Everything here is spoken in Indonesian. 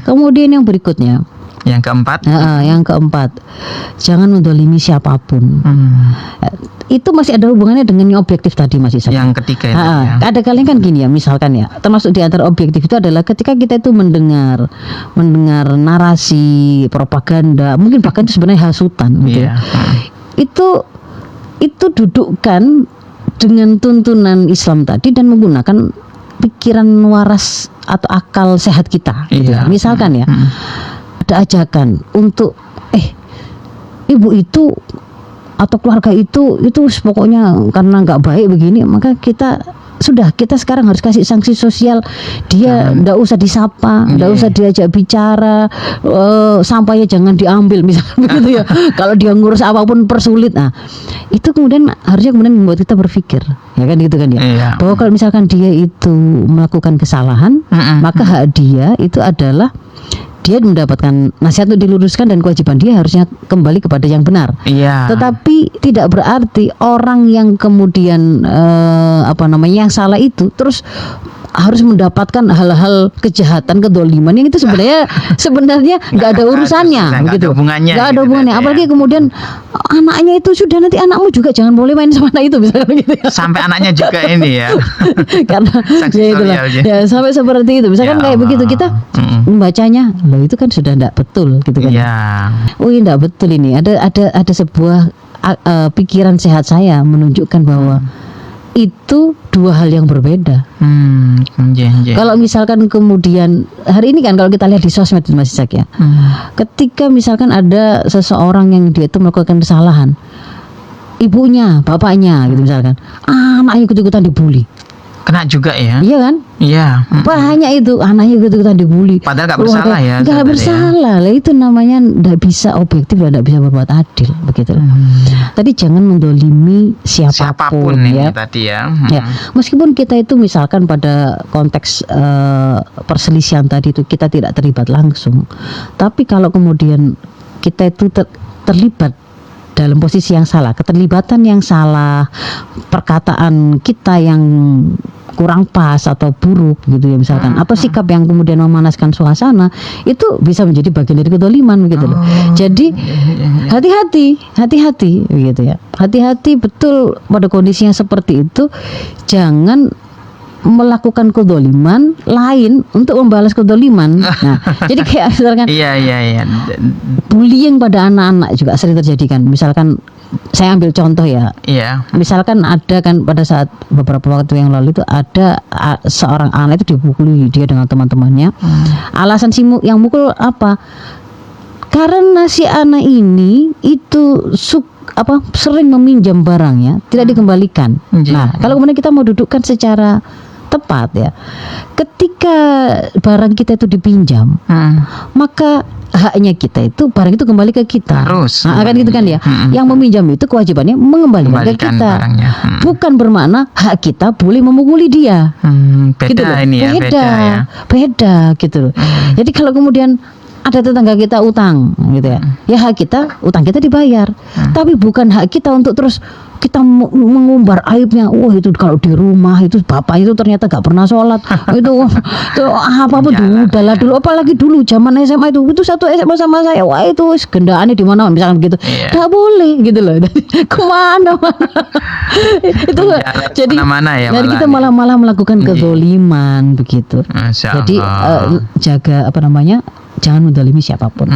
Kemudian yang berikutnya, yang keempat, jangan mendolimi siapapun. Itu masih ada hubungannya dengan yang objektif tadi, Mas Isa. Yang ketiga itu ada kalian kan gini ya, misalkan ya, termasuk di antara objektif itu adalah ketika kita itu mendengar narasi propaganda, mungkin bahkan itu sebenarnya hasutan gitu. Itu dudukkan dengan tuntunan Islam tadi dan menggunakan pikiran waras atau akal sehat kita gitu. Misalkan ya, ada ajakan untuk ibu itu atau keluarga itu pokoknya karena nggak baik begini, maka kita sekarang harus kasih sanksi sosial, dia nggak usah disapa, nggak usah diajak bicara, sampahnya jangan diambil misalnya begitu ya. Kalau dia ngurus apapun persulit. Nah, itu kemudian harusnya membuat kita berpikir, ya kan gitu kan ya, bahwa kalau misalkan dia itu melakukan kesalahan, maka hak dia itu adalah dia mendapatkan nasihat untuk diluruskan dan kewajiban dia harusnya kembali kepada yang benar. Tetapi tidak berarti orang yang kemudian yang salah itu terus harus mendapatkan hal-hal kejahatan, kedoliman yang itu sebenarnya nggak ada urusannya, begitu. Nggak ada hubungannya. Apalagi kemudian anaknya itu sudah, nanti anakmu juga jangan boleh main sama anak itu misalnya gitu ya. Sampai anaknya juga ini ya. Karena ya sampai seperti itu. Misalkan kayak begitu kita membacanya, loh itu kan sudah tidak betul gitu kan. Tidak betul ini. Ada sebuah pikiran sehat saya menunjukkan bahwa itu dua hal yang berbeda. Kalau misalkan kemudian hari ini kan kalau kita lihat di sosmed Mas Isak ya, ketika misalkan ada seseorang yang dia itu melakukan kesalahan, ibunya, bapaknya gitu misalkan, anaknya ikut-ikutan dibully, kena juga ya. Iya kan? Iya. Banyak itu anaknya ikut-ikutan dibully. Padahal nggak bersalah ya. Nggak bersalah. Lah itu namanya nggak bisa objektif dan nggak bisa berbuat adil begitu. Tadi jangan mendolimi siapapun ya. Tadi ya. Ya. Meskipun kita itu misalkan pada konteks perselisihan tadi itu kita tidak terlibat langsung, tapi kalau kemudian kita itu terlibat dalam posisi yang salah, keterlibatan yang salah, perkataan kita yang kurang pas atau buruk gitu ya misalkan, atau sikap yang kemudian memanaskan suasana, itu bisa menjadi bagian dari kedoliman gitu loh. Jadi hati-hati gitu ya. Hati-hati betul pada kondisi yang seperti itu, jangan melakukan kedoliman lain untuk membalas kedoliman. Nah, jadi kayak misalkan bullying pada anak-anak juga sering terjadi kan. Misalkan saya ambil contoh ya. Misalkan ada kan pada saat beberapa waktu yang lalu itu ada seorang anak itu dipukuli dia dengan teman-temannya. Alasan yang mukul apa? Karena si anak ini itu sering meminjam barangnya tidak dikembalikan. Nah, kalau kemudian kita mau dudukkan secara tepat ya, ketika barang kita itu dipinjam, maka haknya kita itu barang itu kembali ke kita. Kan gitu kan ya. Yang meminjam itu kewajibannya mengembalikan ke kita. Bukan bermakna hak kita boleh memukuli dia. Beda gitu loh. Ini ya, beda gitu loh. Jadi kalau kemudian ada tetangga kita utang gitu ya, ya hak kita, utang kita dibayar, tapi bukan hak kita untuk terus kita mengumbar aibnya. Itu kalau di rumah itu bapak itu ternyata gak pernah sholat, itu apa-apa udahlah dulu, apalagi dulu zaman SMA itu satu SMA sama saya, wah itu gendaannya di mana misalkan gitu, gak boleh gitu loh. Kemana itu jadi dari kita malah melakukan kezoliman begitu. Jadi jaga jangan mendolimi siapapun.